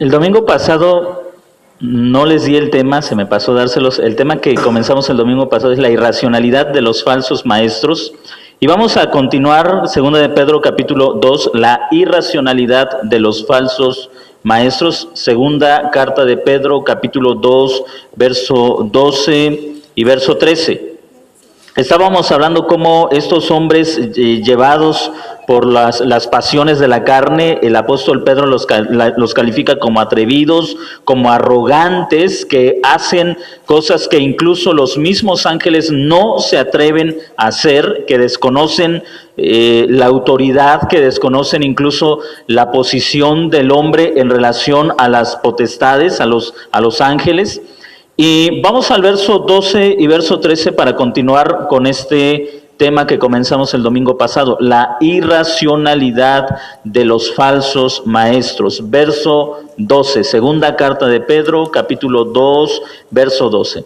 El domingo pasado no les di el tema, se me pasó dárselos. El tema que comenzamos el domingo pasado es la irracionalidad de los falsos maestros. Y vamos a continuar, 2 de Pedro capítulo 2, la irracionalidad de los falsos maestros. Segunda carta de Pedro capítulo 2, verso 12 y verso 13. Estábamos hablando cómo estos hombres llevados por las pasiones de la carne, el apóstol Pedro los califica como atrevidos, como arrogantes, que hacen cosas que incluso los mismos ángeles no se atreven a hacer, que desconocen la autoridad, que desconocen incluso la posición del hombre en relación a las potestades, a los ángeles. Y vamos al verso 12 y verso 13 para continuar con este tema que comenzamos el domingo pasado, la irracionalidad de los falsos maestros. Verso 12, segunda carta de Pedro, capítulo 2, verso 12.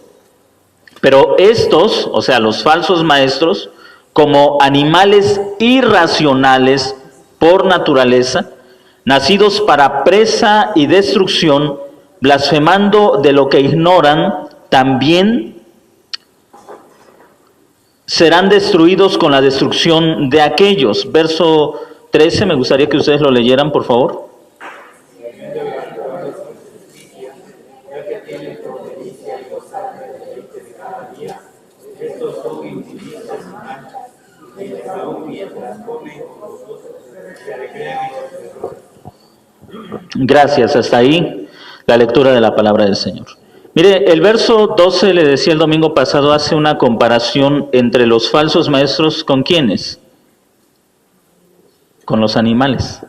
Pero estos, o sea, los falsos maestros, como animales irracionales por naturaleza, nacidos para presa y destrucción, blasfemando de lo que ignoran, también serán destruidos con la destrucción de aquellos. Verso 13, me gustaría que ustedes lo leyeran, por favor. Gracias, hasta ahí la lectura de la palabra del Señor. Mire, el verso 12, le decía el domingo pasado, hace una comparación entre los falsos maestros, ¿con quiénes? Con los animales,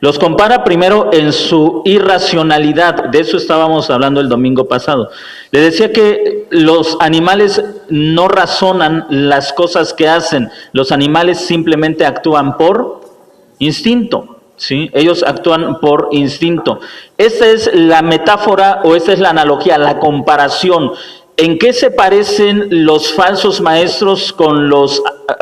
Los compara primero en su irracionalidad, de eso estábamos hablando el domingo pasado. Le decía que los animales no razonan las cosas que hacen, los animales simplemente actúan por instinto. ¿Sí? Ellos actúan por instinto. Esta es la metáfora o esta es la analogía, la comparación. ¿En qué se parecen los falsos maestros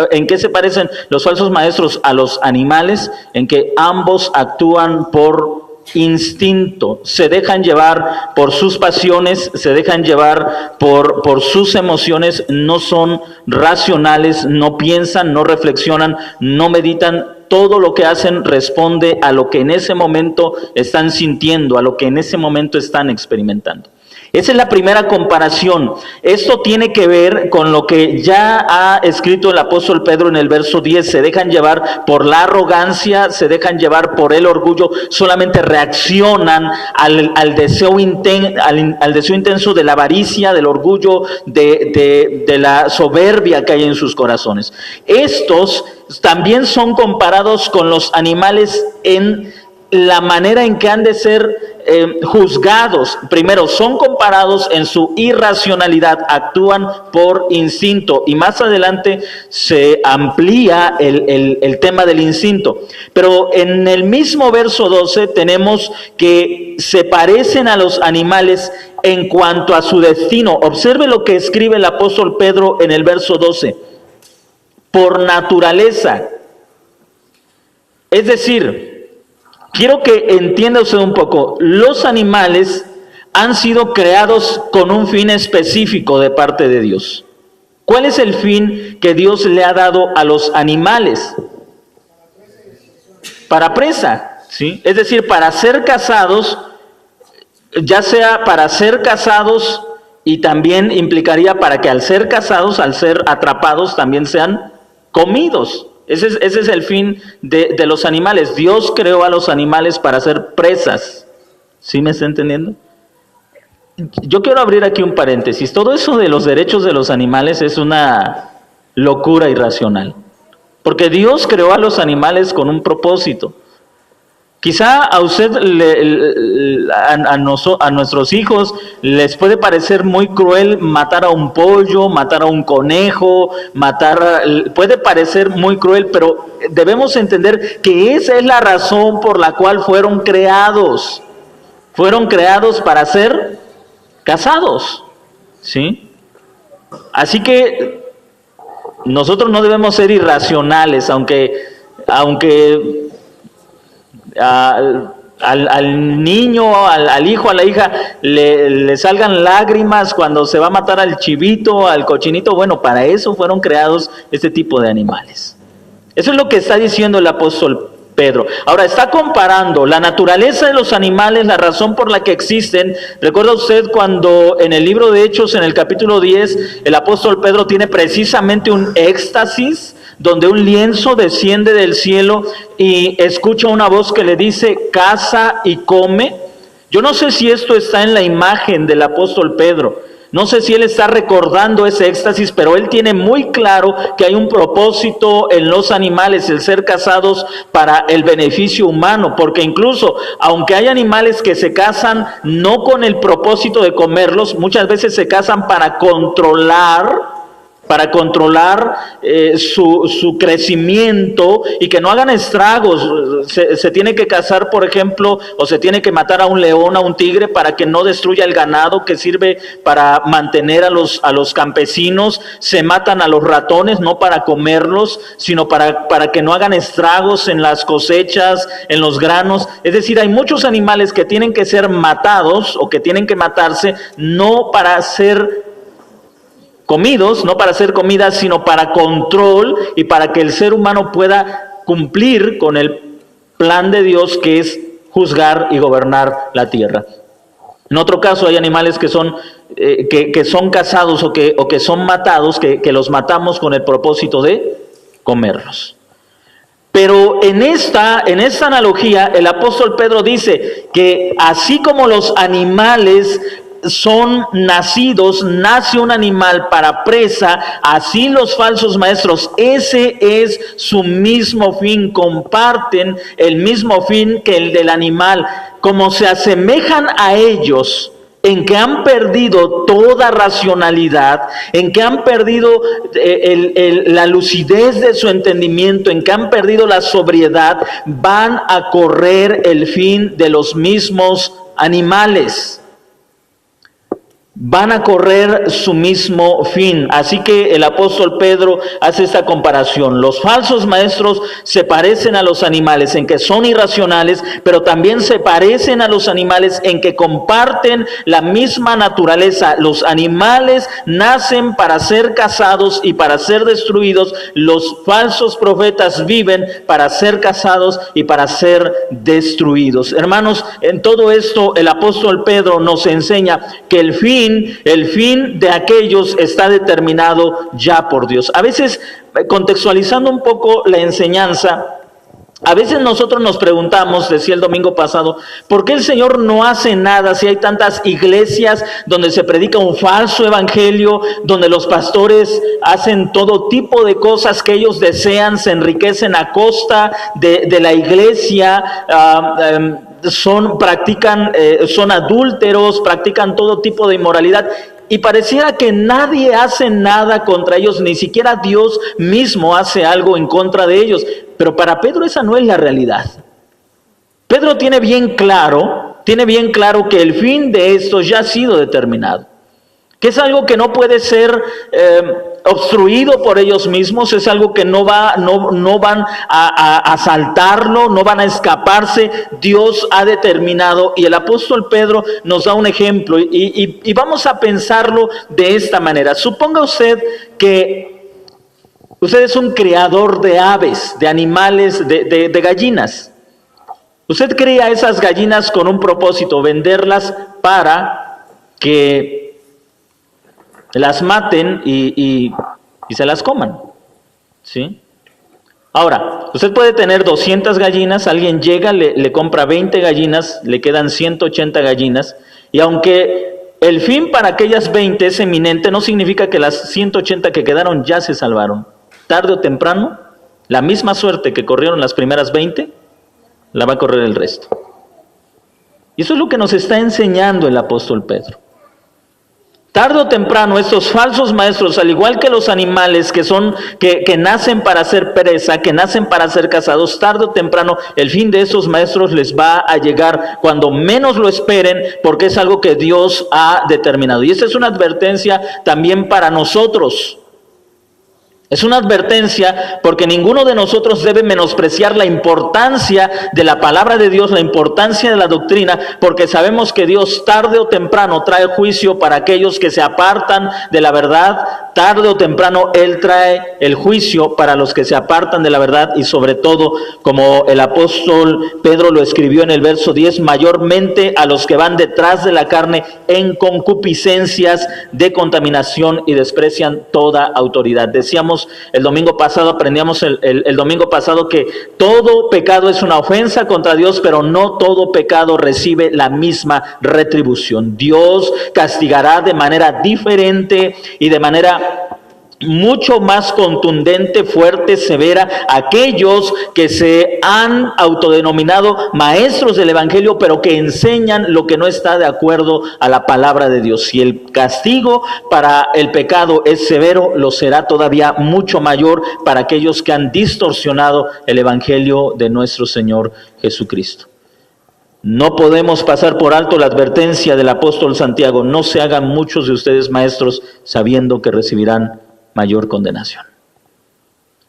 en qué se parecen los falsos maestros a los animales? En que ambos actúan por instinto, se dejan llevar por sus pasiones, se dejan llevar por sus emociones, no son racionales, no piensan, no reflexionan, no meditan. Todo lo que hacen responde a lo que en ese momento están sintiendo, a lo que en ese momento están experimentando. Esa es la primera comparación. Esto tiene que ver con lo que ya ha escrito el apóstol Pedro en el verso 10. Se dejan llevar por la arrogancia, se dejan llevar por el orgullo, solamente reaccionan al deseo intenso de la avaricia, del orgullo, de la soberbia que hay en sus corazones. Estos también son comparados con los animales en la manera en que han de ser juzgados. Primero, son comparados en su irracionalidad, actúan por instinto, y más adelante se amplía el tema del instinto. Pero en el mismo verso 12 tenemos que se parecen a los animales en cuanto a su destino. Observe lo que escribe el apóstol Pedro en el verso 12. Por naturaleza. Es decir, quiero que entienda usted un poco, los animales han sido creados con un fin específico de parte de Dios. ¿Cuál es el fin que Dios le ha dado a los animales? Para presa, ¿sí? Es decir, para ser cazados, ya sea para ser cazados y también implicaría para que al ser cazados, al ser atrapados, también sean comidos. Ese es el fin de los animales. Dios creó a los animales para ser presas. ¿Sí me está entendiendo? Yo quiero abrir aquí un paréntesis. Todo eso de los derechos de los animales es una locura irracional. Porque Dios creó a los animales con un propósito. Quizá a usted, a nuestros hijos, les puede parecer muy cruel matar a un pollo, matar a un conejo, puede parecer muy cruel, pero debemos entender que esa es la razón por la cual fueron creados. Fueron creados para ser cazados, ¿sí? Así que nosotros no debemos ser irracionales, aunque al niño, al hijo, a la hija, le salgan lágrimas cuando se va a matar al chivito, al cochinito. Bueno, para eso fueron creados este tipo de animales. Eso es lo que está diciendo el apóstol Pedro. Ahora, está comparando la naturaleza de los animales, la razón por la que existen. ¿Recuerda usted cuando en el libro de Hechos, en el capítulo 10, el apóstol Pedro tiene precisamente un éxtasis, donde un lienzo desciende del cielo y escucha una voz que le dice, caza y come? Yo no sé si esto está en la imagen del apóstol Pedro. No sé si él está recordando ese éxtasis, pero él tiene muy claro que hay un propósito en los animales, el ser cazados para el beneficio humano, porque incluso aunque hay animales que se cazan no con el propósito de comerlos, muchas veces se cazan para controlar su crecimiento y que no hagan estragos. Se tiene que cazar, por ejemplo, o se tiene que matar a un león, a un tigre, para que no destruya el ganado que sirve para mantener a los campesinos. Se matan a los ratones, no para comerlos, sino para que no hagan estragos en las cosechas, en los granos. Es decir, hay muchos animales que tienen que ser matados o que tienen que matarse, no para ser comidos, no para ser comidas, sino para control y para que el ser humano pueda cumplir con el plan de Dios, que es juzgar y gobernar la tierra. En otro caso hay animales que son cazados o que son matados, que los matamos con el propósito de comerlos. Pero en esta analogía el apóstol Pedro dice que así como los animales son nacidos, nace un animal para presa, así los falsos maestros, ese es su mismo fin, comparten el mismo fin que el del animal. Como se asemejan a ellos en que han perdido toda racionalidad, en que han perdido la lucidez de su entendimiento, en que han perdido la sobriedad, van a correr el fin de los mismos animales. Van a correr su mismo fin. Así que el apóstol Pedro hace esta comparación. Los falsos maestros se parecen a los animales en que son irracionales, pero también se parecen a los animales en que comparten la misma naturaleza. Los animales nacen para ser cazados y para ser destruidos. Los falsos profetas viven para ser cazados y para ser destruidos. Hermanos, en todo esto el apóstol Pedro nos enseña que el fin de aquellos está determinado ya por Dios. A veces, contextualizando un poco la enseñanza, a veces nosotros nos preguntamos, decía el domingo pasado, ¿por qué el Señor no hace nada si hay tantas iglesias donde se predica un falso evangelio, donde los pastores hacen todo tipo de cosas que ellos desean, se enriquecen a costa de la iglesia, son adúlteros, practican todo tipo de inmoralidad? Y pareciera que nadie hace nada contra ellos, ni siquiera Dios mismo hace algo en contra de ellos. Pero para Pedro esa no es la realidad. Pedro tiene bien claro que el fin de esto ya ha sido determinado, que es algo que no puede ser obstruido por ellos mismos, es algo que no van a saltarlo, no van a escaparse. Dios ha determinado, y el apóstol Pedro nos da un ejemplo, y vamos a pensarlo de esta manera. Suponga usted que usted es un criador de aves, de animales, de gallinas. Usted cría esas gallinas con un propósito, venderlas para que las maten y se las coman, ¿sí? Ahora, usted puede tener 200 gallinas, alguien llega, le compra 20 gallinas, le quedan 180 gallinas, y aunque el fin para aquellas 20 es eminente, no significa que las 180 que quedaron ya se salvaron. Tarde o temprano, la misma suerte que corrieron las primeras 20, la va a correr el resto. Y eso es lo que nos está enseñando el apóstol Pedro. Tarde o temprano estos falsos maestros, al igual que los animales que nacen para ser presa, que nacen para ser cazados, tarde o temprano el fin de esos maestros les va a llegar cuando menos lo esperen, porque es algo que Dios ha determinado. Y esta es una advertencia también para nosotros. Es una advertencia porque ninguno de nosotros debe menospreciar la importancia de la palabra de Dios, la importancia de la doctrina, porque sabemos que Dios tarde o temprano trae juicio para aquellos que se apartan de la verdad. Tarde o temprano Él trae el juicio para los que se apartan de la verdad y sobre todo, como el apóstol Pedro lo escribió en el verso 10, mayormente a los que van detrás de la carne en concupiscencias de contaminación y desprecian toda autoridad. Decíamos el domingo pasado, aprendíamos el domingo pasado que todo pecado es una ofensa contra Dios, pero no todo pecado recibe la misma retribución. Dios castigará de manera diferente y de manera mucho más contundente, fuerte, severa, aquellos que se han autodenominado maestros del evangelio, pero que enseñan lo que no está de acuerdo a la palabra de Dios. Si el castigo para el pecado es severo, lo será todavía mucho mayor para aquellos que han distorsionado el evangelio de nuestro Señor Jesucristo. No podemos pasar por alto la advertencia del apóstol Santiago: no se hagan muchos de ustedes maestros, sabiendo que recibirán mayor condenación.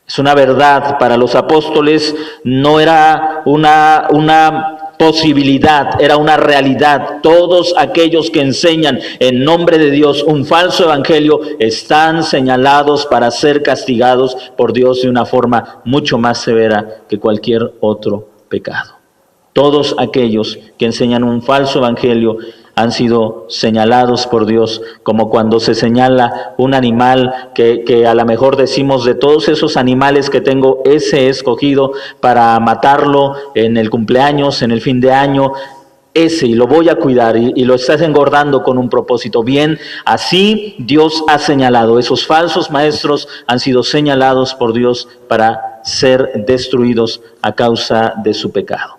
Es una verdad para los apóstoles, no era una posibilidad, era una realidad. Todos aquellos que enseñan en nombre de Dios un falso evangelio están señalados para ser castigados por Dios de una forma mucho más severa que cualquier otro pecado. Todos aquellos que enseñan un falso evangelio han sido señalados por Dios, como cuando se señala un animal que a lo mejor decimos: de todos esos animales que tengo, ese he escogido para matarlo en el cumpleaños, en el fin de año, ese, y lo voy a cuidar, y lo estás engordando con un propósito. Bien, así Dios ha señalado, esos falsos maestros han sido señalados por Dios para ser destruidos a causa de su pecado.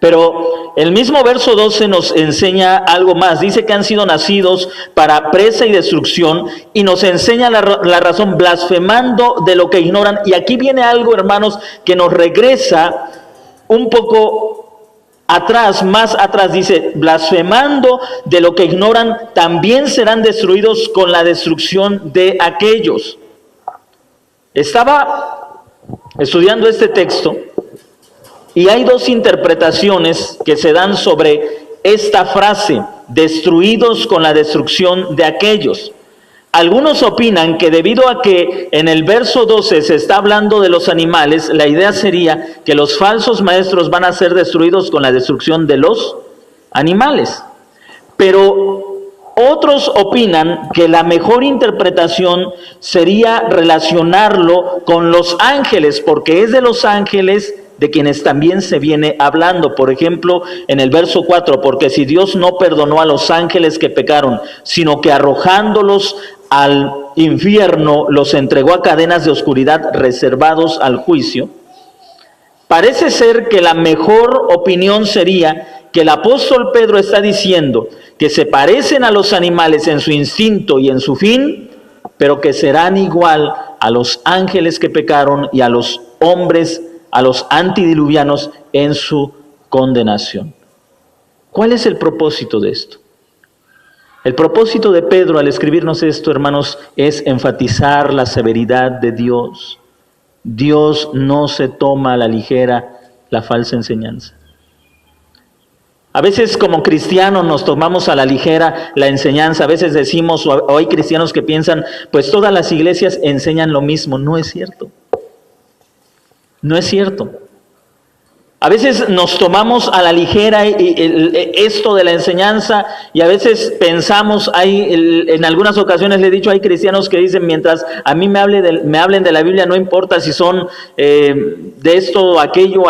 Pero el mismo verso 12 nos enseña algo más. Dice que han sido nacidos para presa y destrucción, y nos enseña la razón: blasfemando de lo que ignoran. Y aquí viene algo, hermanos, que nos regresa un poco atrás, más atrás. Dice: blasfemando de lo que ignoran, también serán destruidos con la destrucción de aquellos. Estaba estudiando este texto y hay dos interpretaciones que se dan sobre esta frase: destruidos con la destrucción de aquellos. Algunos opinan que debido a que en el verso 12 se está hablando de los animales, la idea sería que los falsos maestros van a ser destruidos con la destrucción de los animales. Pero otros opinan que la mejor interpretación sería relacionarlo con los ángeles, porque es de los ángeles de quienes también se viene hablando. Por ejemplo, en el verso 4, porque si Dios no perdonó a los ángeles que pecaron, sino que arrojándolos al infierno los entregó a cadenas de oscuridad reservados al juicio. Parece ser que la mejor opinión sería que el apóstol Pedro está diciendo que se parecen a los animales en su instinto y en su fin, pero que serán igual a los ángeles que pecaron y a los hombres, a los antidiluvianos, en su condenación. ¿Cuál es el propósito de esto? El propósito de Pedro al escribirnos esto, hermanos, es enfatizar la severidad de Dios. Dios no se toma a la ligera la falsa enseñanza. A veces como cristianos nos tomamos a la ligera la enseñanza. A veces decimos, o hay cristianos que piensan, pues todas las iglesias enseñan lo mismo. No es cierto. No es cierto. A veces nos tomamos a la ligera esto de la enseñanza, y a veces pensamos, en algunas ocasiones le he dicho, hay cristianos que dicen: mientras a mí me hablen de la Biblia, no importa si son de esto, aquello,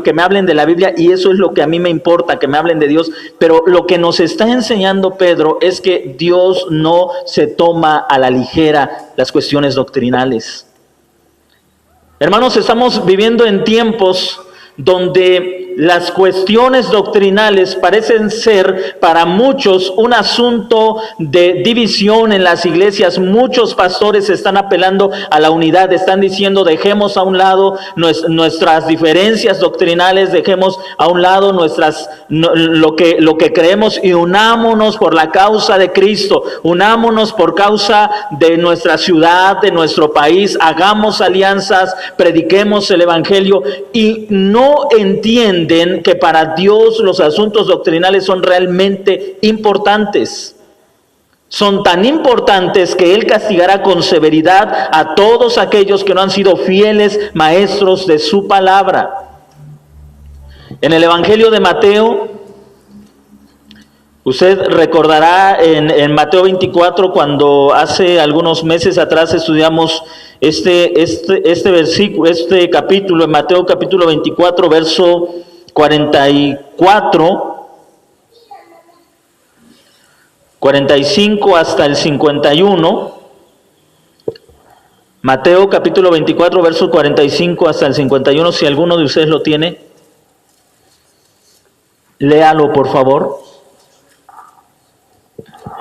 que me hablen de la Biblia, y eso es lo que a mí me importa, que me hablen de Dios. Pero lo que nos está enseñando Pedro es que Dios no se toma a la ligera las cuestiones doctrinales. Hermanos, estamos viviendo en tiempos donde las cuestiones doctrinales parecen ser para muchos un asunto de división en las iglesias. Muchos pastores están apelando a la unidad, están diciendo dejemos a un lado nuestras diferencias doctrinales, dejemos a un lado lo que creemos y unámonos por la causa de Cristo, unámonos por causa de nuestra ciudad, de nuestro país, hagamos alianzas, prediquemos el evangelio, y no entienden que para Dios los asuntos doctrinales son realmente importantes. Son tan importantes que Él castigará con severidad a todos aquellos que no han sido fieles maestros de su palabra. En el Evangelio de Mateo, usted recordará en Mateo 24, cuando hace algunos meses atrás estudiamos este versículo, este capítulo, en Mateo capítulo 24, verso 45 hasta el 51. Mateo capítulo 24, verso 45 hasta el 51. Si alguno de ustedes lo tiene, léalo por favor.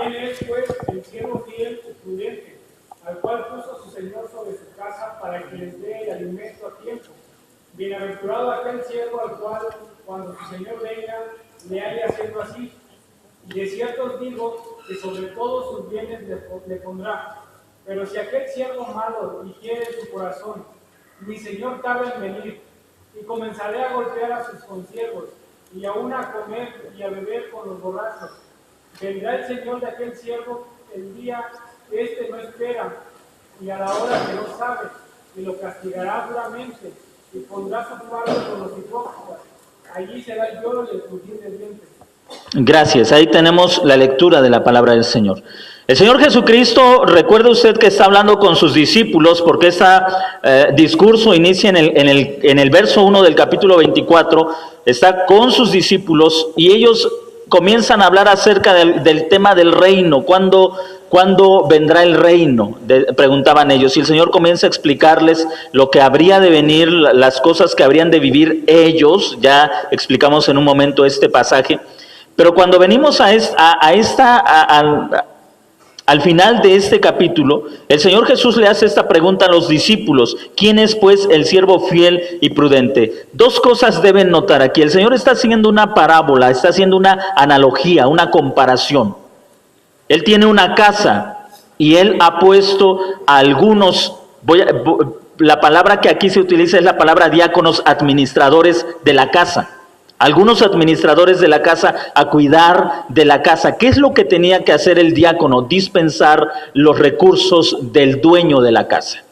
¿Quién es, pues, el siervo fiel y prudente, al cual puso su señor sobre su casa para que les dé el alimento a tiempo? Bienaventurado aquel siervo al cual, cuando su señor venga, le haya haciendo así. Y de cierto os digo que sobre todos sus bienes le pondrá. Pero si aquel siervo malo dijere en su corazón, mi señor tarda en venir, y comenzaré a golpear a sus consiervos, y aún a comer y a beber con los borrachos, vendrá el señor de aquel siervo el día que éste no espera, y a la hora que no sabe, y lo castigará duramente, y pondrá su parte con los hipócritas. Allí será el lloro y el crujir de dientes. Gracias, ahí tenemos la lectura de la palabra del Señor. El Señor Jesucristo, recuerde usted que está hablando con sus discípulos, porque este discurso inicia en el verso 1 del capítulo 24, está con sus discípulos y ellos comienzan a hablar acerca del tema del reino. ¿Cuándo vendrá el reino? Preguntaban ellos. Y el Señor comienza a explicarles lo que habría de venir, las cosas que habrían de vivir ellos. Ya explicamos en un momento este pasaje. Pero cuando venimos al final de este capítulo, el Señor Jesús le hace esta pregunta a los discípulos: ¿quién es pues el siervo fiel y prudente? Dos cosas deben notar aquí. El Señor está haciendo una parábola, está haciendo una analogía, una comparación. Él tiene una casa y Él ha puesto a algunos, la palabra que aquí se utiliza es la palabra diáconos, administradores de la casa. Algunos administradores de la casa a cuidar de la casa. ¿Qué es lo que tenía que hacer el diácono? Dispensar los recursos del dueño de la casa.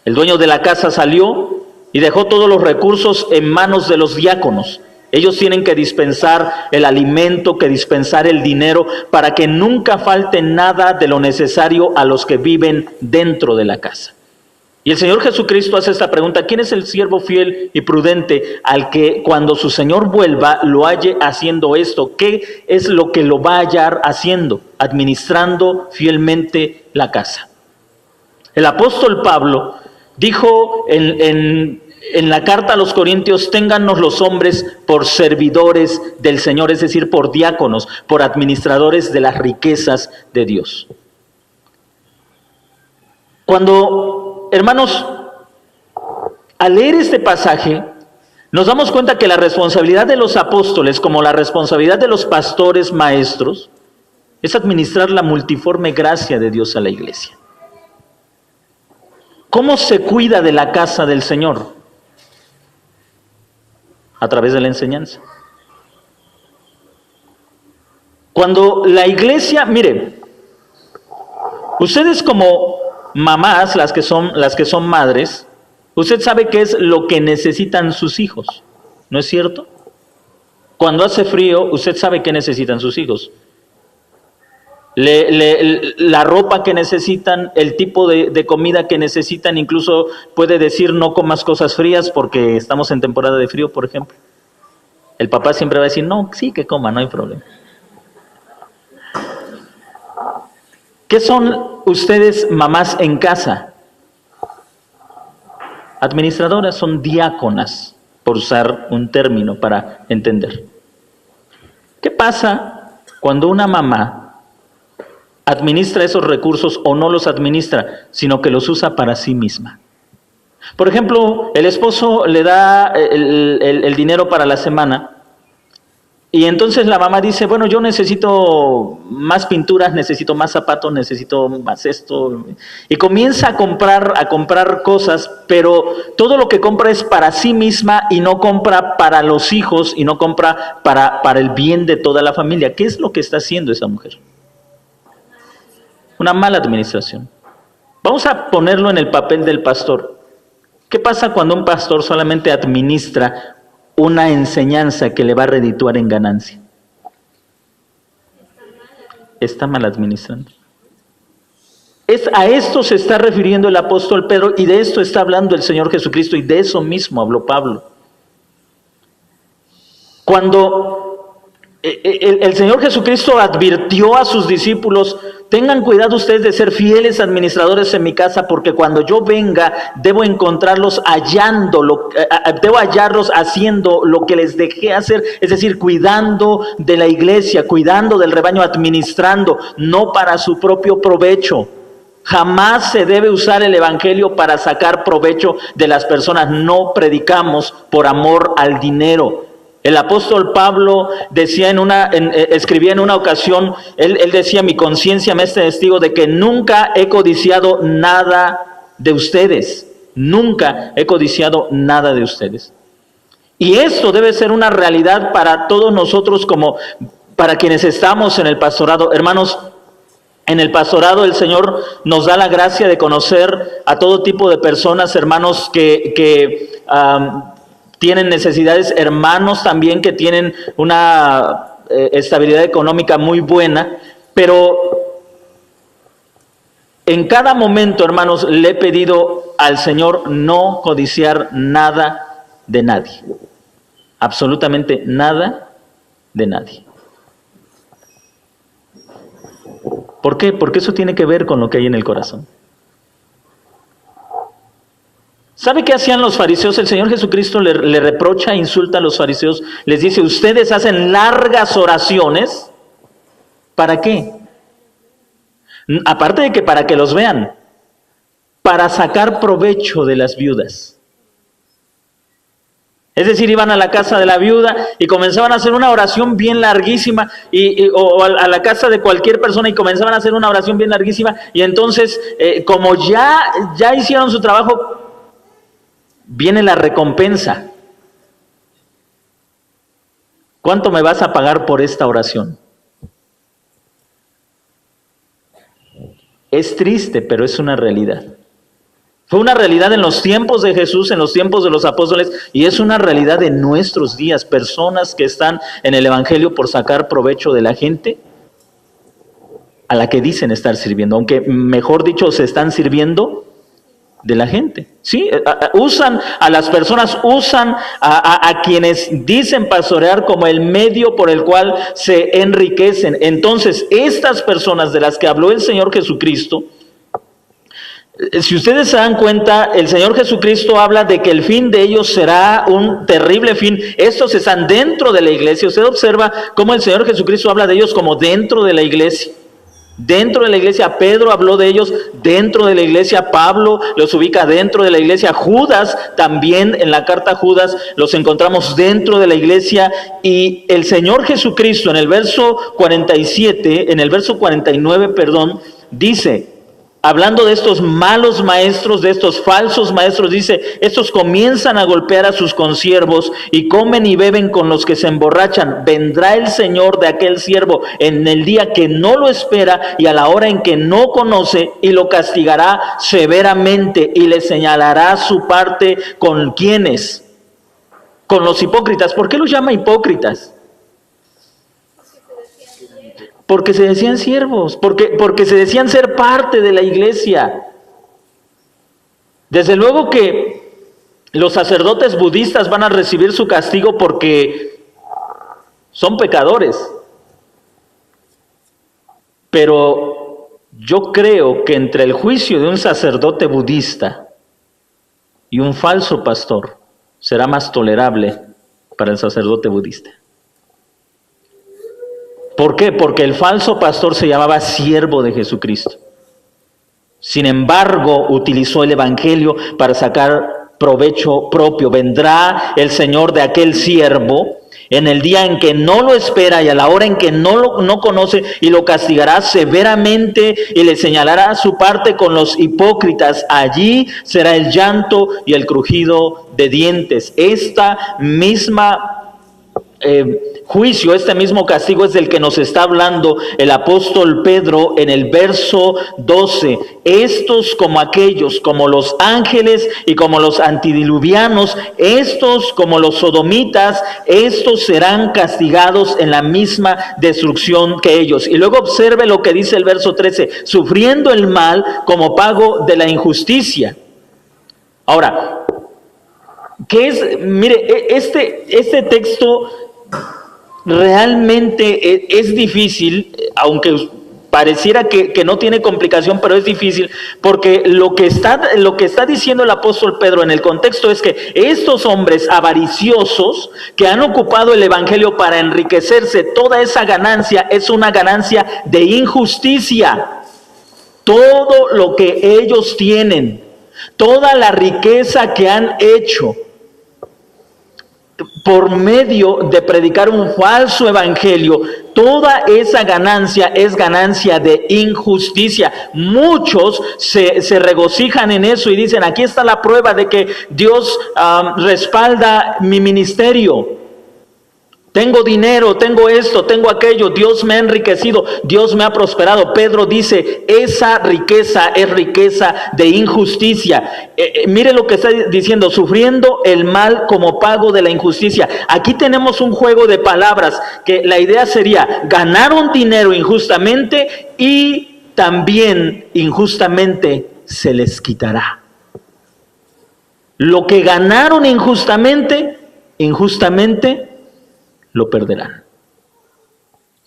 El dueño de la casa salió y dejó todos los recursos en manos de los diáconos. Ellos tienen que dispensar el alimento, que dispensar el dinero, para que nunca falte nada de lo necesario a los que viven dentro de la casa. Y el Señor Jesucristo hace esta pregunta: ¿quién es el siervo fiel y prudente al que cuando su Señor vuelva lo halle haciendo esto? ¿Qué es lo que lo va a hallar haciendo? Administrando fielmente la casa. El apóstol Pablo dijo en la carta a los Corintios: téngannos los hombres por servidores del Señor, es decir, por diáconos, por administradores de las riquezas de Dios. Hermanos, al leer este pasaje, nos damos cuenta que la responsabilidad de los apóstoles, como la responsabilidad de los pastores maestros, es administrar la multiforme gracia de Dios a la iglesia. ¿Cómo se cuida de la casa del Señor? A través de la enseñanza. Cuando la iglesia, mire, ustedes como mamás, las que son madres, usted sabe qué es lo que necesitan sus hijos, ¿no es cierto? Cuando hace frío, usted sabe qué necesitan sus hijos. La ropa que necesitan, el tipo de comida que necesitan, incluso puede decir no comas cosas frías porque estamos en temporada de frío, por ejemplo. El papá siempre va a decir no, sí que coma, no hay problema. ¿Qué son ustedes mamás en casa? Administradoras, son diáconas. por usar un término para entender. ¿Qué pasa cuando una mamá administra esos recursos o no los administra, sino que los usa para sí misma? Por ejemplo, el esposo le da el dinero para la semana y entonces la mamá dice, bueno, yo necesito más pinturas, necesito más zapatos, necesito más esto. Y comienza a comprar cosas, pero todo lo que compra es para sí misma y no compra para los hijos y no compra para el bien de toda la familia. ¿Qué es lo que está haciendo esa mujer? Una mala administración. Vamos a ponerlo en el papel del pastor. ¿Qué pasa cuando un pastor solamente administra una enseñanza que le va a redituar en ganancia? Está mal administrando. A esto se está refiriendo el apóstol Pedro y de esto está hablando el Señor Jesucristo y de eso mismo habló Pablo. Cuando el Señor Jesucristo advirtió a sus discípulos, tengan cuidado ustedes de ser fieles administradores en mi casa, porque cuando yo venga debo encontrarlos debo hallarlos haciendo lo que les dejé hacer, es decir, cuidando de la iglesia, cuidando del rebaño, administrando, no para su propio provecho. Jamás se debe usar el evangelio para sacar provecho de las personas. No predicamos por amor al dinero. El apóstol Pablo decía escribía en una ocasión, él decía, mi conciencia me es testigo de que nunca he codiciado nada de ustedes. Nunca he codiciado nada de ustedes. Y esto debe ser una realidad para todos nosotros, como para quienes estamos en el pastorado. Hermanos, en el pastorado el Señor nos da la gracia de conocer a todo tipo de personas, hermanos que tienen necesidades, hermanos también que tienen una estabilidad económica muy buena, pero en cada momento, hermanos, le he pedido al Señor no codiciar nada de nadie, absolutamente nada de nadie. ¿Por qué? Porque eso tiene que ver con lo que hay en el corazón. ¿Sabe qué hacían los fariseos? El Señor Jesucristo le reprocha, insulta a los fariseos, les dice, ustedes hacen largas oraciones, ¿para qué? Aparte de que para que los vean, para sacar provecho de las viudas. Es decir, iban a la casa de la viuda y comenzaban a hacer una oración bien larguísima, o a la casa de cualquier persona y comenzaban a hacer una oración bien larguísima, y entonces, como ya hicieron su trabajo, viene la recompensa. ¿Cuánto me vas a pagar por esta oración? Es triste, pero es una realidad. Fue una realidad en los tiempos de Jesús, en los tiempos de los apóstoles, y es una realidad en nuestros días. Personas que están en el evangelio por sacar provecho de la gente a la que dicen estar sirviendo, aunque mejor dicho, se están sirviendo de la gente. ¿Sí? Usan a las personas, usan a quienes dicen pastorear como el medio por el cual se enriquecen. Entonces, estas personas de las que habló el Señor Jesucristo, si ustedes se dan cuenta, el Señor Jesucristo habla de que el fin de ellos será un terrible fin. Estos están dentro de la iglesia. Usted observa cómo el Señor Jesucristo habla de ellos como dentro de la iglesia. Dentro de la iglesia, Pedro habló de ellos dentro de la iglesia, Pablo los ubica dentro de la iglesia, Judas también, en la carta a Judas los encontramos dentro de la iglesia, y el Señor Jesucristo en el verso 49, dice, hablando de estos malos maestros, de estos falsos maestros, dice, estos comienzan a golpear a sus consiervos y comen y beben con los que se emborrachan. Vendrá el Señor de aquel siervo en el día que no lo espera y a la hora en que no conoce, y lo castigará severamente y le señalará su parte. ¿Con quiénes? Con los hipócritas. ¿Por qué los llama hipócritas? Porque se decían siervos, porque se decían ser parte de la iglesia. Desde luego que los sacerdotes budistas van a recibir su castigo porque son pecadores. Pero yo creo que entre el juicio de un sacerdote budista y un falso pastor, será más tolerable para el sacerdote budista. ¿Por qué? Porque el falso pastor se llamaba siervo de Jesucristo. Sin embargo, utilizó el evangelio para sacar provecho propio. Vendrá el Señor de aquel siervo en el día en que no lo espera y a la hora en que no conoce, y lo castigará severamente y le señalará su parte con los hipócritas. Allí será el llanto y el crujido de dientes. Esta misma juicio, este mismo castigo es del que nos está hablando el apóstol Pedro en el verso 12. Estos como aquellos, como los ángeles y como los antidiluvianos, estos como los sodomitas, estos serán castigados en la misma destrucción que ellos. Y luego observe lo que dice el verso 13, sufriendo el mal como pago de la injusticia. Ahora, ¿qué es? Mire, este texto realmente es difícil, aunque pareciera que no tiene complicación, pero es difícil, porque lo que está diciendo el apóstol Pedro en el contexto es que estos hombres avariciosos que han ocupado el evangelio para enriquecerse, toda esa ganancia es una ganancia de injusticia. Todo lo que ellos tienen, toda la riqueza que han hecho por medio de predicar un falso evangelio, toda esa ganancia es ganancia de injusticia. Muchos se regocijan en eso y dicen, aquí está la prueba de que Dios respalda mi ministerio. Tengo dinero, tengo esto, tengo aquello, Dios me ha enriquecido, Dios me ha prosperado. Pedro dice, esa riqueza es riqueza de injusticia. Mire lo que está diciendo, sufriendo el mal como pago de la injusticia. Aquí tenemos un juego de palabras que la idea sería, ganaron dinero injustamente y también injustamente se les quitará. Lo que ganaron injustamente lo perderán.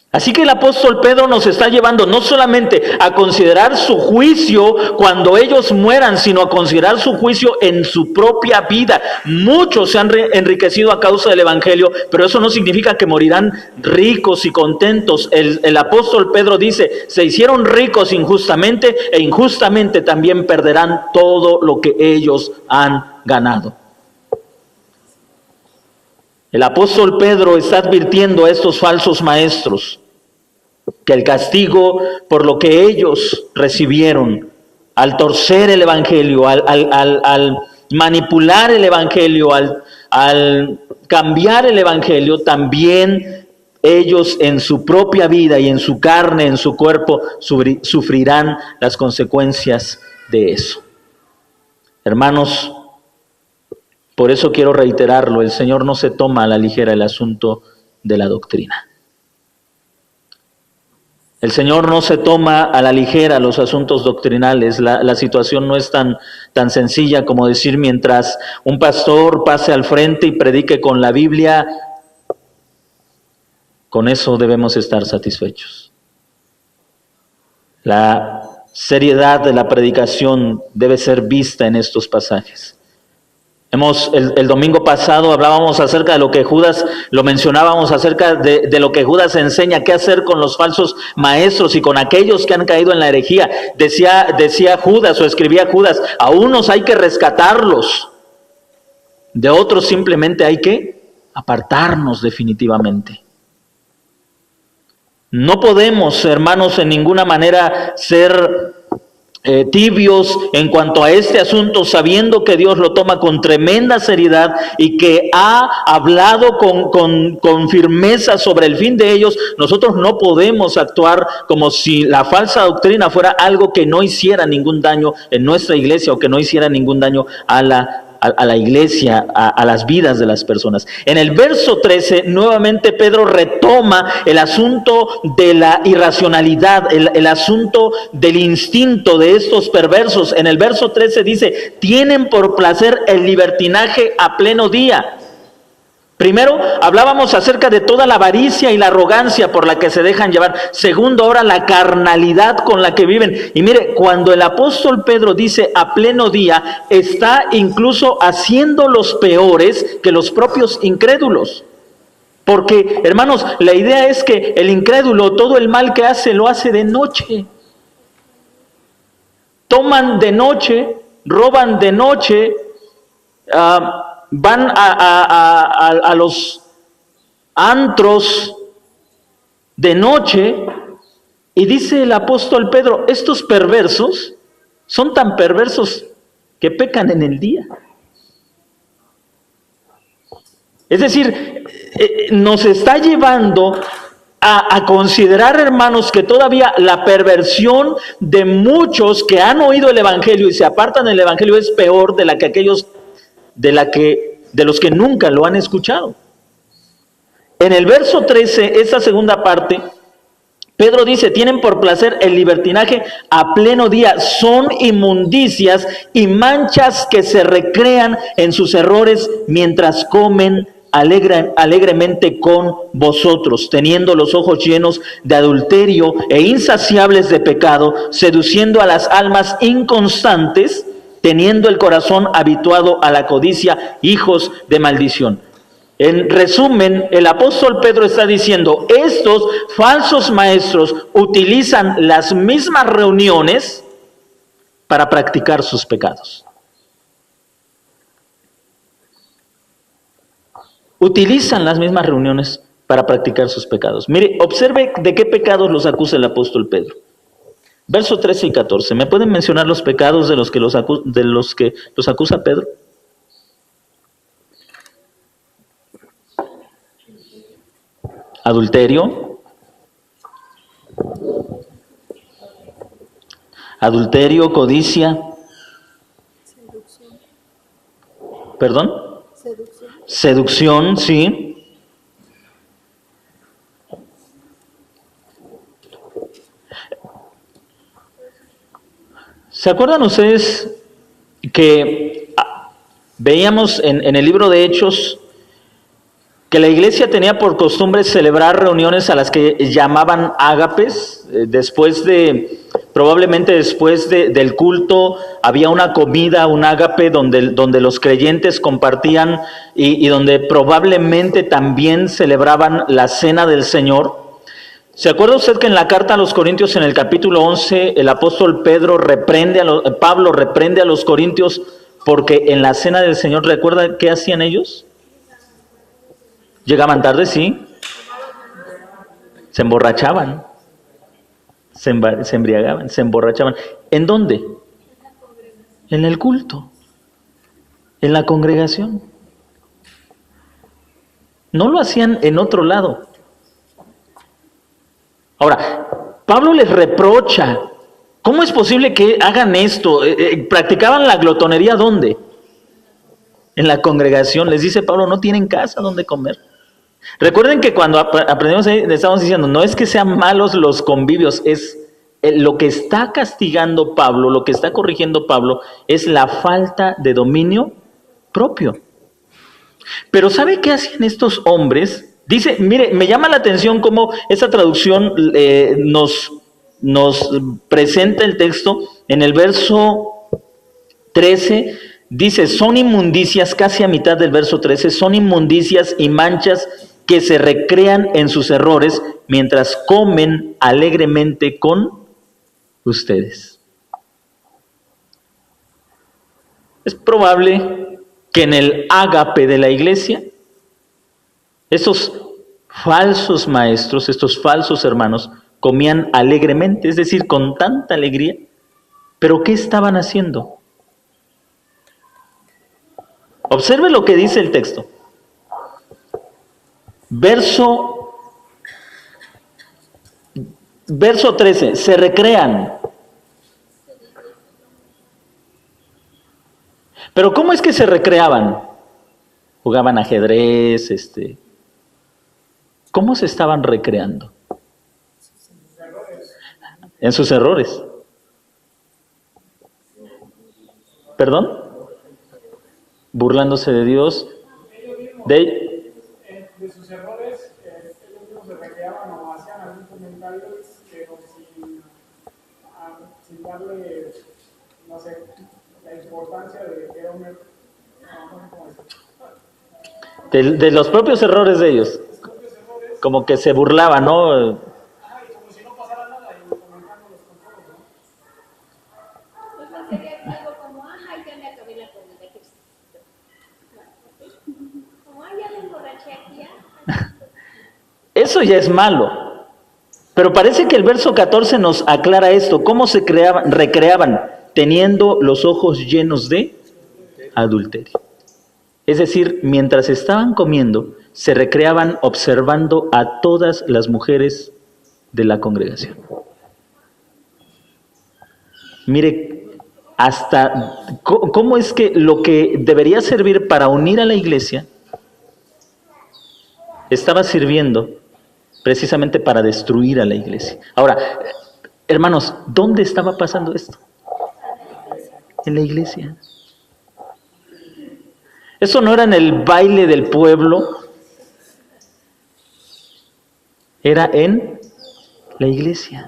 Así que el apóstol Pedro nos está llevando no solamente a considerar su juicio cuando ellos mueran, sino a considerar su juicio en su propia vida. Muchos se han enriquecido a causa del evangelio, pero eso no significa que morirán ricos y contentos. El apóstol Pedro dice, se hicieron ricos injustamente e injustamente también perderán todo lo que ellos han ganado. El apóstol Pedro está advirtiendo a estos falsos maestros que el castigo por lo que ellos recibieron al torcer el evangelio, al manipular el evangelio, al cambiar el evangelio, también ellos en su propia vida y en su carne, en su cuerpo, sufrirán las consecuencias de eso. Hermanos, por eso quiero reiterarlo, el Señor no se toma a la ligera el asunto de la doctrina. El Señor no se toma a la ligera los asuntos doctrinales. La situación no es tan sencilla como decir, mientras un pastor pase al frente y predique con la Biblia, con eso debemos estar satisfechos. La seriedad de la predicación debe ser vista en estos pasajes. El domingo pasado hablábamos acerca de lo que Judas, lo mencionábamos acerca de lo que Judas enseña, qué hacer con los falsos maestros y con aquellos que han caído en la herejía. Decía Judas o escribía Judas, a unos hay que rescatarlos, de otros simplemente hay que apartarnos definitivamente. No podemos, hermanos, en ninguna manera ser tibios en cuanto a este asunto, sabiendo que Dios lo toma con tremenda seriedad y que ha hablado con firmeza sobre el fin de ellos. Nosotros no podemos actuar como si la falsa doctrina fuera algo que no hiciera ningún daño en nuestra iglesia o que no hiciera ningún daño a la iglesia, a las vidas de las personas. En el verso 13, nuevamente Pedro retoma el asunto de la irracionalidad, el asunto del instinto de estos perversos. En el verso 13 dice, tienen por placer el libertinaje a pleno día. Primero, hablábamos acerca de toda la avaricia y la arrogancia por la que se dejan llevar. Segundo, ahora la carnalidad con la que viven. Y mire, cuando el apóstol Pedro dice a pleno día, está incluso haciendo los peores que los propios incrédulos. Porque, hermanos, la idea es que el incrédulo, todo el mal que hace, lo hace de noche. Toman de noche, roban de noche, van a los antros de noche, y dice el apóstol Pedro, estos perversos son tan perversos que pecan en el día. Es decir, nos está llevando a considerar, hermanos, que todavía la perversión de muchos que han oído el evangelio y se apartan del evangelio es peor de la que aquellos de los que nunca lo han escuchado. En el verso 13, esa segunda parte, Pedro dice, tienen por placer el libertinaje a pleno día, son inmundicias y manchas que se recrean en sus errores mientras comen alegremente con vosotros, teniendo los ojos llenos de adulterio e insaciables de pecado, seduciendo a las almas inconstantes, teniendo el corazón habituado a la codicia, hijos de maldición. En resumen, el apóstol Pedro está diciendo, estos falsos maestros utilizan las mismas reuniones para practicar sus pecados. Utilizan las mismas reuniones para practicar sus pecados. Mire, observe de qué pecados los acusa el apóstol Pedro. Verso 13 y 14. ¿Me pueden mencionar los pecados de los que los acusa Pedro? Adulterio. Adulterio, codicia. ¿Perdón? Seducción, sí. ¿Se acuerdan ustedes que veíamos en el libro de Hechos que la iglesia tenía por costumbre celebrar reuniones a las que llamaban ágapes? Probablemente después del culto había una comida, un ágape donde los creyentes compartían y donde probablemente también celebraban la cena del Señor. ¿Se acuerda usted que en la carta a los Corintios, en el capítulo 11, el apóstol Pablo reprende a los corintios porque en la cena del Señor, ¿recuerda qué hacían ellos? Llegaban tarde, sí. Se emborrachaban. Se embriagaban, se emborrachaban. ¿En dónde? En el culto. En la congregación. No lo hacían en otro lado. Ahora, Pablo les reprocha. ¿Cómo es posible que hagan esto? ¿Practicaban la glotonería dónde? En la congregación. Les dice Pablo, no tienen casa donde comer. Recuerden que cuando aprendimos ahí, le estamos diciendo, no es que sean malos los convivios, es lo que está castigando Pablo, lo que está corrigiendo Pablo, es la falta de dominio propio. Pero ¿sabe qué hacían estos hombres? Dice, mire, me llama la atención cómo esa traducción nos presenta el texto en el verso 13. Dice, son inmundicias, casi a mitad del verso 13, son inmundicias y manchas que se recrean en sus errores mientras comen alegremente con ustedes. Es probable que en el ágape de la iglesia, estos falsos maestros, estos falsos hermanos, comían alegremente, es decir, con tanta alegría. ¿Pero qué estaban haciendo? Observe lo que dice el texto. Verso 13, se recrean. Pero ¿cómo es que se recreaban? Jugaban ajedrez, ¿Cómo se estaban recreando? En sus errores. ¿Perdón? Burlándose de Dios. comentarios, pero sin darle, no sé, la importancia de que era un error. De los propios errores de ellos. Como que se burlaban, ¿no? Y como si no pasara nada, y comentándolos con todos, ¿no? Pues no sería algo como, ay, ya me acabé la comida. Como, ay, ya me emborraché aquí, ya. Eso ya es malo. Pero parece que el verso 14 nos aclara esto. ¿Cómo se recreaban? Teniendo los ojos llenos de adulterio. Es decir, mientras estaban comiendo, se recreaban observando a todas las mujeres de la congregación. Mire, hasta cómo es que lo que debería servir para unir a la iglesia estaba sirviendo precisamente para destruir a la iglesia. Ahora, hermanos, ¿dónde estaba pasando esto? En la iglesia. Eso no era en el baile del pueblo, era en la iglesia.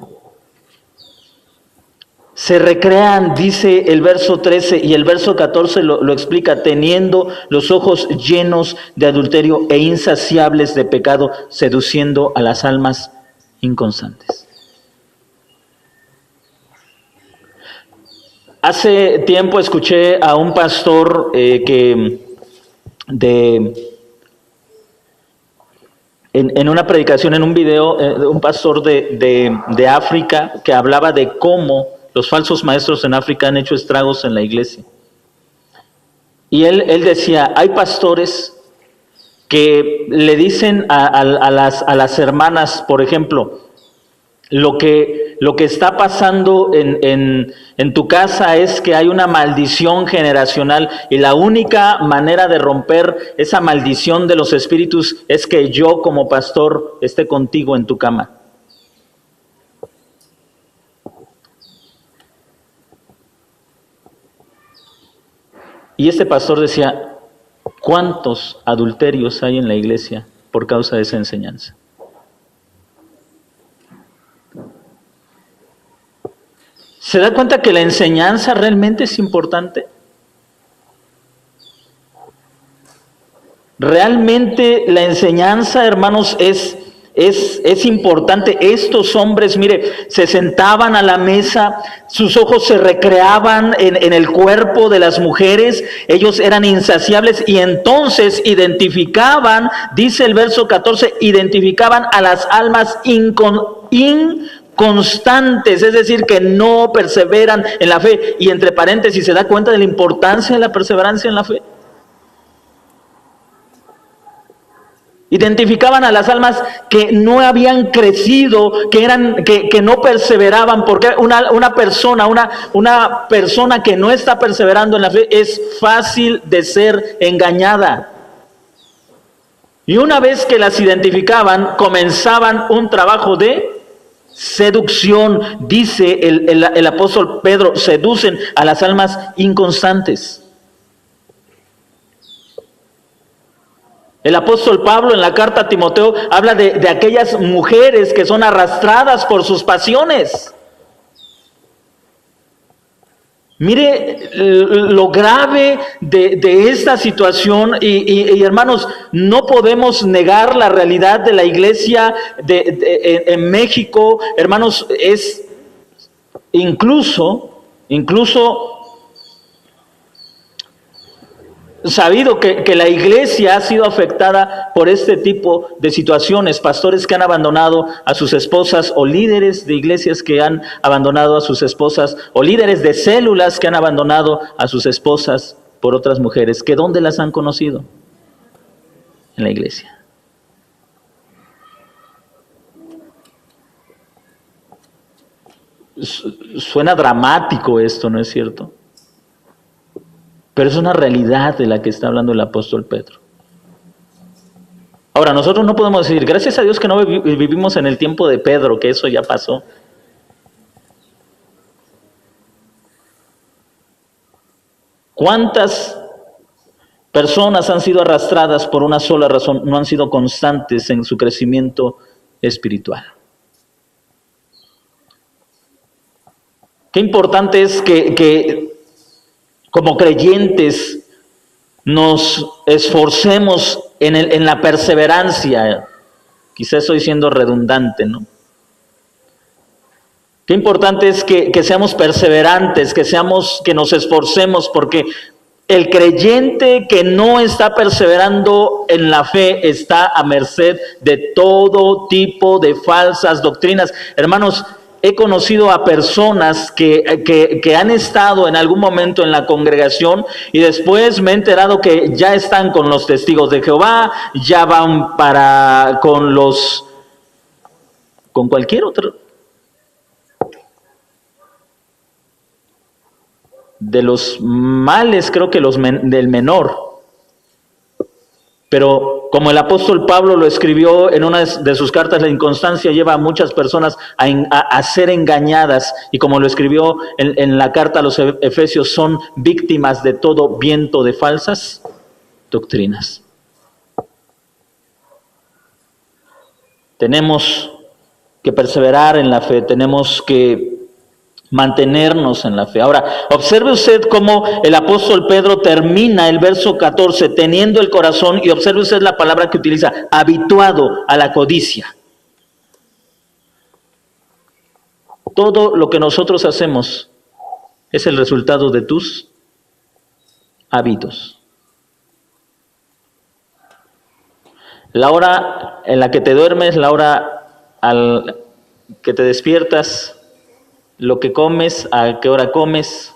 Se recrean, dice el verso 13 y el verso 14 lo explica, teniendo los ojos llenos de adulterio e insaciables de pecado, seduciendo a las almas inconstantes. Hace tiempo escuché a un pastor en una predicación, en un video, un pastor de África que hablaba de cómo los falsos maestros en África han hecho estragos en la iglesia. Y él decía, hay pastores que le dicen a las hermanas, por ejemplo, lo que está pasando en tu casa es que hay una maldición generacional y la única manera de romper esa maldición de los espíritus es que yo como pastor esté contigo en tu cama. Y este pastor decía, ¿cuántos adulterios hay en la iglesia por causa de esa enseñanza? ¿Se da cuenta que la enseñanza realmente es importante? Realmente la enseñanza, hermanos, es importante. Estos hombres, mire, se sentaban a la mesa, sus ojos se recreaban en el cuerpo de las mujeres, ellos eran insaciables y entonces identificaban, dice el verso 14, identificaban a las almas inconstantes, es decir, que no perseveran en la fe. Y entre paréntesis, ¿se da cuenta de la importancia de la perseverancia en la fe? Identificaban a las almas que no habían crecido, que no perseveraban, porque una persona que no está perseverando en la fe es fácil de ser engañada. Y una vez que las identificaban, comenzaban un trabajo de seducción. Dice el apóstol Pedro, seducen a las almas inconstantes. El apóstol Pablo en la carta a Timoteo habla de aquellas mujeres que son arrastradas por sus pasiones. Mire lo grave de esta situación y hermanos, no podemos negar la realidad de la iglesia en México. Hermanos, es incluso sabido que la iglesia ha sido afectada por este tipo de situaciones, pastores que han abandonado a sus esposas o líderes de iglesias que han abandonado a sus esposas o líderes de células que han abandonado a sus esposas por otras mujeres, que ¿dónde las han conocido? En la iglesia. Suena dramático esto, ¿no es cierto? Pero es una realidad de la que está hablando el apóstol Pedro. Ahora, nosotros no podemos decir, gracias a Dios que no vivimos en el tiempo de Pedro, que eso ya pasó. ¿Cuántas personas han sido arrastradas por una sola razón? No han sido constantes en su crecimiento espiritual. Qué importante es que como creyentes nos esforcemos en la perseverancia. Quizás estoy siendo redundante, ¿no? Qué importante es que seamos perseverantes, que nos esforcemos, porque el creyente que no está perseverando en la fe está a merced de todo tipo de falsas doctrinas. Hermanos, he conocido a personas que han estado en algún momento en la congregación y después me he enterado que ya están con los testigos de Jehová, ya van con cualquier otro de los males, creo que del menor. Pero como el apóstol Pablo lo escribió en una de sus cartas, la inconstancia lleva a muchas personas a ser engañadas, y como lo escribió en la carta a los Efesios, son víctimas de todo viento de falsas doctrinas. Tenemos que perseverar en la fe, tenemos que mantenernos en la fe. Ahora, observe usted cómo el apóstol Pedro termina el verso 14, teniendo el corazón, y observe usted la palabra que utiliza, habituado a la codicia. Todo lo que nosotros hacemos es el resultado de tus hábitos. La hora en la que te duermes, la hora al que te despiertas, lo que comes, a qué hora comes,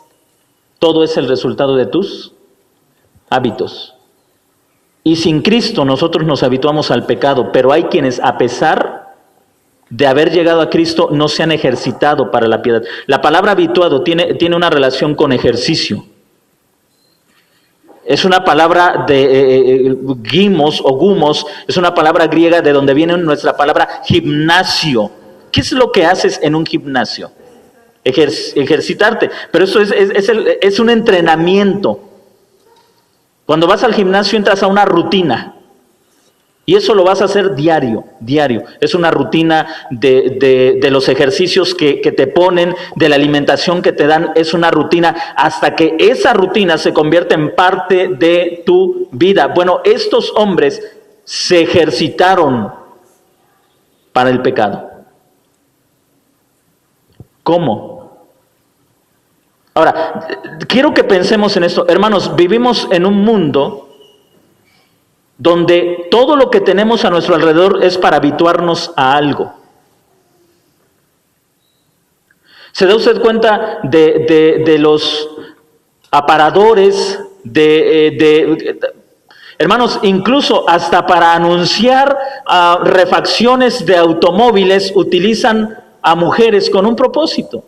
todo es el resultado de tus hábitos. Y sin Cristo nosotros nos habituamos al pecado, pero hay quienes, a pesar de haber llegado a Cristo, no se han ejercitado para la piedad. La palabra habituado tiene una relación con ejercicio. Es una palabra de gimos o gumos, es una palabra griega de donde viene nuestra palabra gimnasio. ¿Qué es lo que haces en un gimnasio? Ejercitarte, pero eso es un entrenamiento. Cuando vas al gimnasio entras a una rutina, y eso lo vas a hacer diario. Es una rutina de los ejercicios que te ponen, de la alimentación que te dan, es una rutina hasta que esa rutina se convierte en parte de tu vida. Bueno, estos hombres se ejercitaron para el pecado. ¿Cómo? Ahora, quiero que pensemos en esto. Hermanos, vivimos en un mundo donde todo lo que tenemos a nuestro alrededor es para habituarnos a algo. ¿Se da usted cuenta de los aparadores, hermanos, incluso hasta para anunciar refacciones de automóviles utilizan a mujeres con un propósito?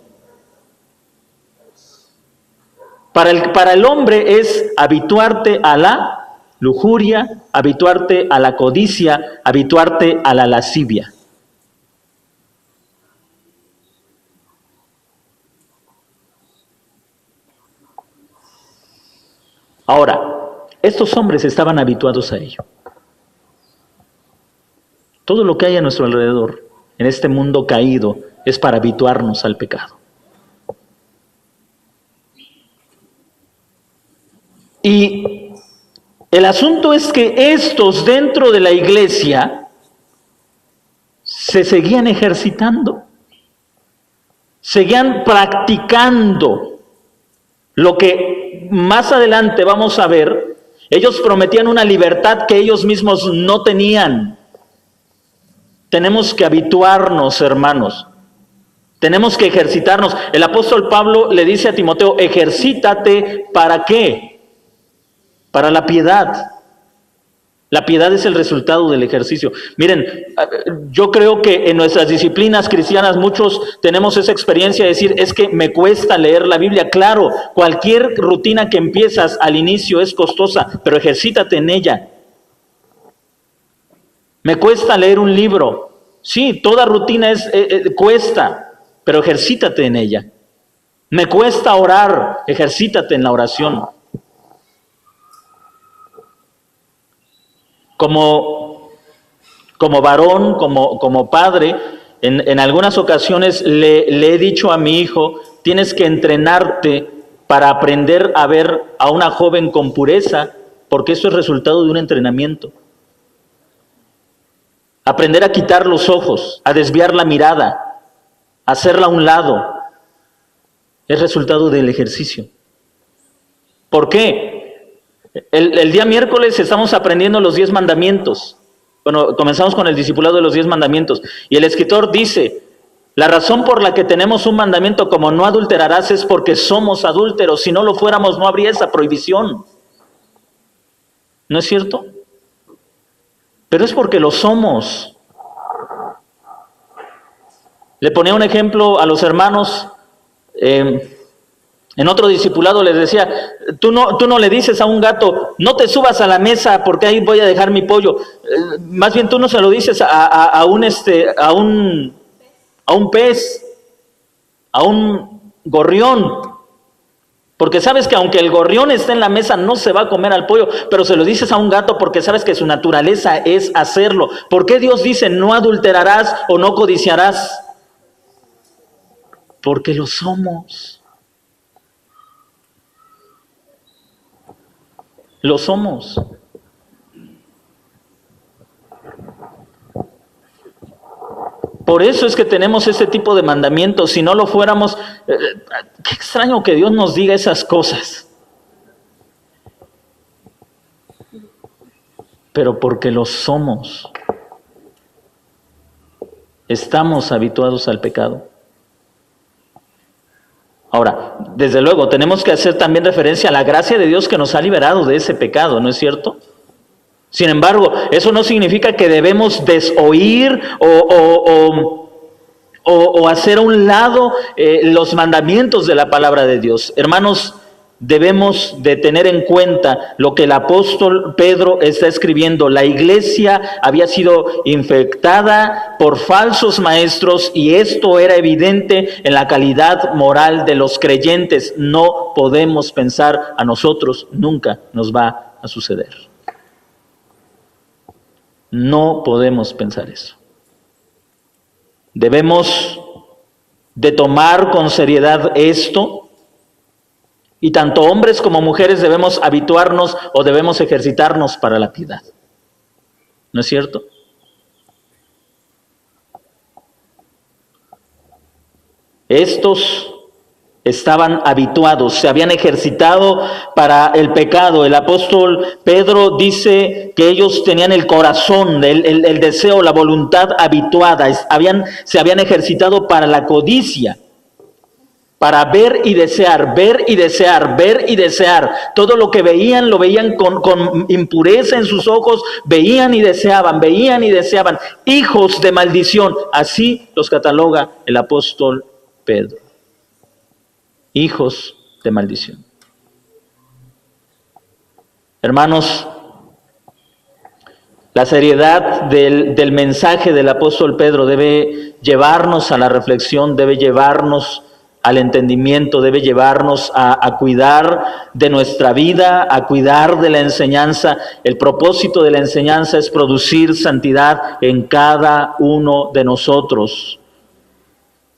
Para el hombre es habituarte a la lujuria, habituarte a la codicia, habituarte a la lascivia. Ahora, estos hombres estaban habituados a ello. Todo lo que hay a nuestro alrededor, en este mundo caído, es para habituarnos al pecado. Y el asunto es que estos dentro de la iglesia se seguían ejercitando, seguían practicando lo que más adelante vamos a ver. Ellos prometían una libertad que ellos mismos no tenían. Tenemos que habituarnos, hermanos. Tenemos que ejercitarnos. El apóstol Pablo le dice a Timoteo, ejercítate, ¿para qué? Para la piedad. La piedad es el resultado del ejercicio. Miren, yo creo que en nuestras disciplinas cristianas muchos tenemos esa experiencia de decir, es que me cuesta leer la Biblia. Claro, cualquier rutina que empiezas al inicio es costosa, pero ejercítate en ella. Me cuesta leer un libro. Sí, toda rutina cuesta, pero ejercítate en ella. Me cuesta orar, ejercítate en la oración. Como varón, como padre, en algunas ocasiones le he dicho a mi hijo tienes que entrenarte para aprender a ver a una joven con pureza, porque eso es resultado de un entrenamiento. Aprender a quitar los ojos, a desviar la mirada, a hacerla a un lado, es resultado del ejercicio. ¿Por qué? El día miércoles estamos aprendiendo los 10 mandamientos. Bueno, comenzamos con el discipulado de los 10 mandamientos. Y el escritor dice, la razón por la que tenemos un mandamiento como no adulterarás es porque somos adúlteros. Si no lo fuéramos, no habría esa prohibición. ¿No es cierto? Pero es porque lo somos. Le ponía un ejemplo a los hermanos. En otro discipulado les decía, tú no le dices a un gato, no te subas a la mesa porque ahí voy a dejar mi pollo. Más bien tú no se lo dices a un pez, a un gorrión. Porque sabes que aunque el gorrión esté en la mesa no se va a comer al pollo, pero se lo dices a un gato porque sabes que su naturaleza es hacerlo. ¿Por qué Dios dice no adulterarás o no codiciarás? Porque lo somos. Lo somos. Por eso es que tenemos este tipo de mandamientos. Si no lo fuéramos, qué extraño que Dios nos diga esas cosas. Pero porque lo somos. Estamos habituados al pecado. Ahora, desde luego, tenemos que hacer también referencia a la gracia de Dios que nos ha liberado de ese pecado, ¿no es cierto? Sin embargo, eso no significa que debemos desoír o hacer a un lado los mandamientos de la palabra de Dios. Hermanos, debemos de tener en cuenta lo que el apóstol Pedro está escribiendo. La iglesia había sido infectada por falsos maestros y esto era evidente en la calidad moral de los creyentes. No podemos pensar a nosotros, nunca nos va a suceder. No podemos pensar eso. Debemos de tomar con seriedad esto. Y tanto hombres como mujeres debemos habituarnos o debemos ejercitarnos para la piedad. ¿No es cierto? Estos estaban habituados, se habían ejercitado para el pecado. El apóstol Pedro dice que ellos tenían el corazón, el deseo, la voluntad habituada. Se habían ejercitado para la codicia. Para ver y desear, ver y desear, ver y desear. Todo lo que veían, lo veían con impureza en sus ojos, veían y deseaban, hijos de maldición. Así los cataloga el apóstol Pedro. Hijos de maldición. Hermanos, la seriedad del mensaje del apóstol Pedro debe llevarnos a la reflexión, debe llevarnos al entendimiento, debe llevarnos a cuidar de nuestra vida, a cuidar de la enseñanza. El propósito de la enseñanza es producir santidad en cada uno de nosotros,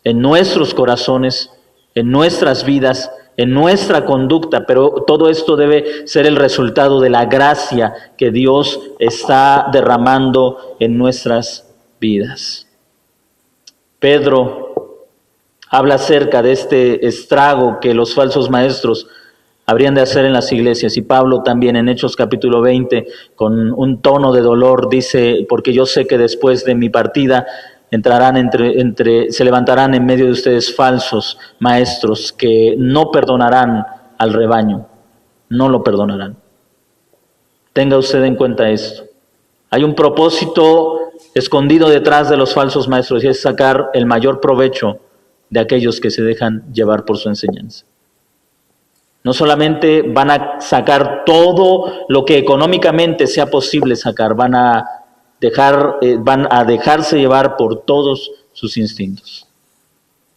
en nuestros corazones, en nuestras vidas, en nuestra conducta, pero todo esto debe ser el resultado de la gracia que Dios está derramando en nuestras vidas. Pedro habla acerca de este estrago que los falsos maestros habrían de hacer en las iglesias. Y Pablo también en Hechos capítulo 20, con un tono de dolor, dice, porque yo sé que después de mi partida entrarán se levantarán en medio de ustedes falsos maestros que no perdonarán al rebaño, no lo perdonarán. Tenga usted en cuenta esto. Hay un propósito escondido detrás de los falsos maestros y es sacar el mayor provecho de aquellos que se dejan llevar por su enseñanza. No solamente van a sacar todo lo que económicamente sea posible sacar, van a dejarse llevar por todos sus instintos.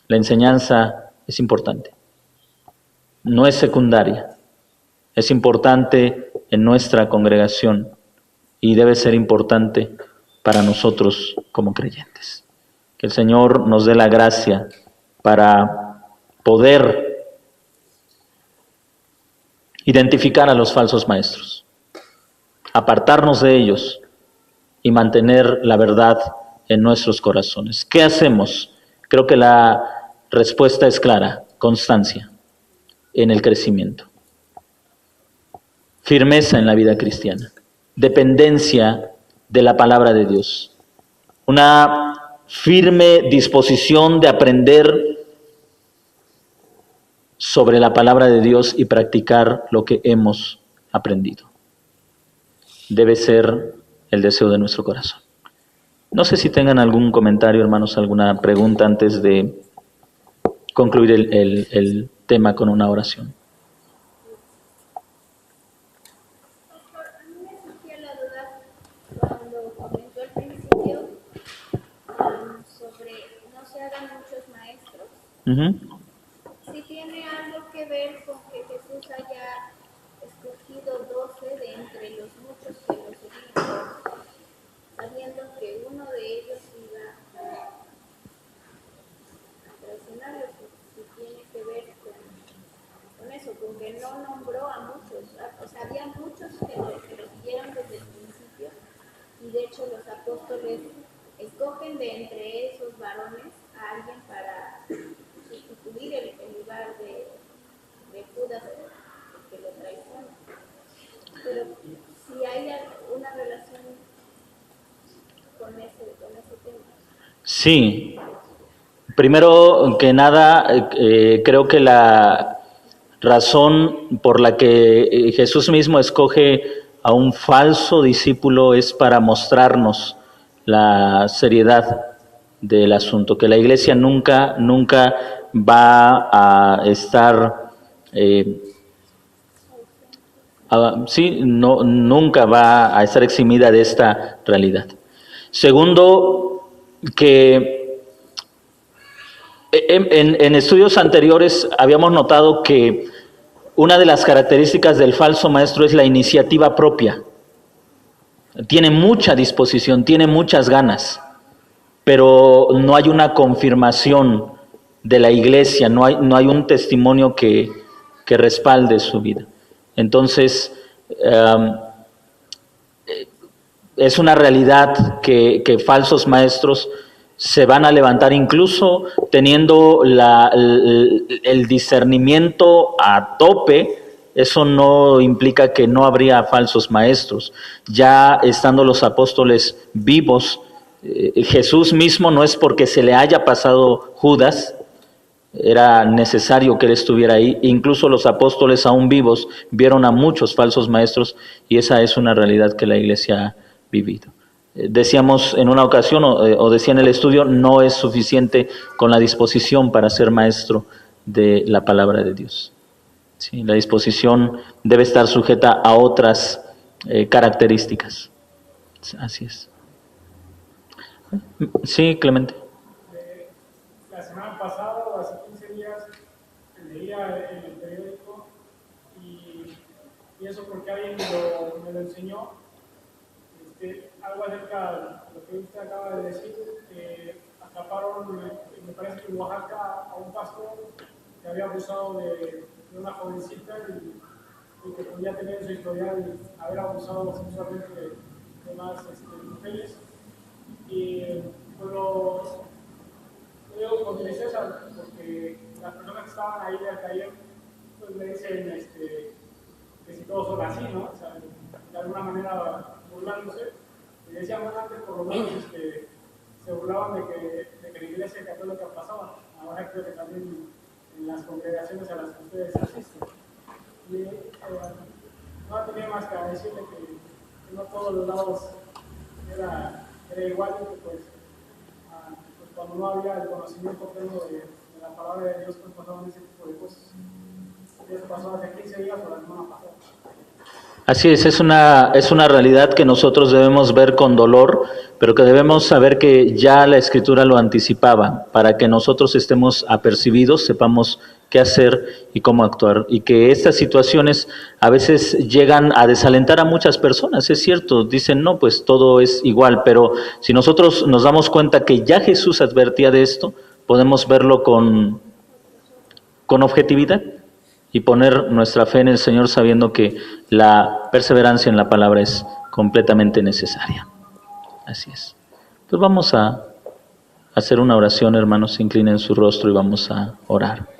La enseñanza es importante, no es secundaria, es importante en nuestra congregación y debe ser importante para nosotros como creyentes. Que el Señor nos dé la gracia para poder identificar a los falsos maestros, apartarnos de ellos y mantener la verdad en nuestros corazones. ¿Qué hacemos? Creo que la respuesta es clara: constancia en el crecimiento, firmeza en la vida cristiana, dependencia de la palabra de Dios, una firme disposición de aprender sobre la palabra de Dios y practicar lo que hemos aprendido. Debe ser el deseo de nuestro corazón. No sé si tengan algún comentario, hermanos, alguna pregunta antes de concluir el tema con una oración. Pastor, a mí me surgió la duda cuando comentó al principio sobre no se hagan muchos maestros. Si tiene algo que ver con que Jesús haya escogido 12 de entre los muchos que lo seguían, sabiendo que uno de ellos iba a traicionarlo, si tiene que ver con eso, con que no nombró a muchos. O sea, había muchos que lo siguieron desde el principio, y de hecho los apóstoles escogen de entre esos varones a alguien para sustituir el lugar de Judas, que lo traiciona. Pero si hay una relación con ese tema. Sí. Primero que nada, creo que la razón por la que Jesús mismo escoge a un falso discípulo es para mostrarnos la seriedad del asunto, que la iglesia nunca va a estar, nunca va a estar eximida de esta realidad. Segundo, que en estudios anteriores habíamos notado que una de las características del falso maestro es la iniciativa propia. Tiene mucha disposición, tiene muchas ganas, pero no hay una confirmación de la iglesia, no hay un testimonio que respalde su vida. Entonces, es una realidad que falsos maestros se van a levantar, incluso teniendo el discernimiento a tope. Eso no implica que no habría falsos maestros. Ya estando los apóstoles vivos, Jesús mismo, no es porque se le haya pasado Judas, era necesario que él estuviera ahí. Incluso los apóstoles aún vivos vieron a muchos falsos maestros, y esa es una realidad que la iglesia ha vivido. Decíamos en una ocasión, o decía en el estudio, no es suficiente con la disposición para ser maestro de la palabra de Dios. Sí, la disposición debe estar sujeta a otras características. Así es. Sí, Clemente. La semana pasada, o hace 15 días, leía en el periódico, y eso porque alguien me lo enseñó, algo acerca de lo que usted acaba de decir. Atraparon, me parece que en Oaxaca, a un pastor que había abusado de una jovencita, y que podía tener en su historial haber abusado sexualmente de más mujeres. Y pues lo digo con tristeza, porque las personas que estaban ahí del taller pues me dicen que si todos son así, ¿no? O sea, de alguna manera burlándose. Y decían antes, por lo menos, se burlaban de que la iglesia católica pasaba. Ahora creo que también en las congregaciones a las que ustedes asisten. Y no tenía más que decirle que no todos los lados era igual, que pues cuando no había el conocimiento pleno de la palabra de Dios, pues pasaban ese tipo de cosas. Y eso pasó hace 15 días o la semana pasada. Así es una realidad que nosotros debemos ver con dolor, pero que debemos saber que ya la Escritura lo anticipaba, para que nosotros estemos apercibidos, sepamos qué hacer y cómo actuar, y que estas situaciones a veces llegan a desalentar a muchas personas. Es cierto, dicen, no, pues todo es igual, pero si nosotros nos damos cuenta que ya Jesús advertía de esto, podemos verlo con con objetividad y poner nuestra fe en el Señor sabiendo que la perseverancia en la palabra es completamente necesaria. Así es. Pues vamos a hacer una oración, hermanos, se inclinen su rostro y vamos a orar.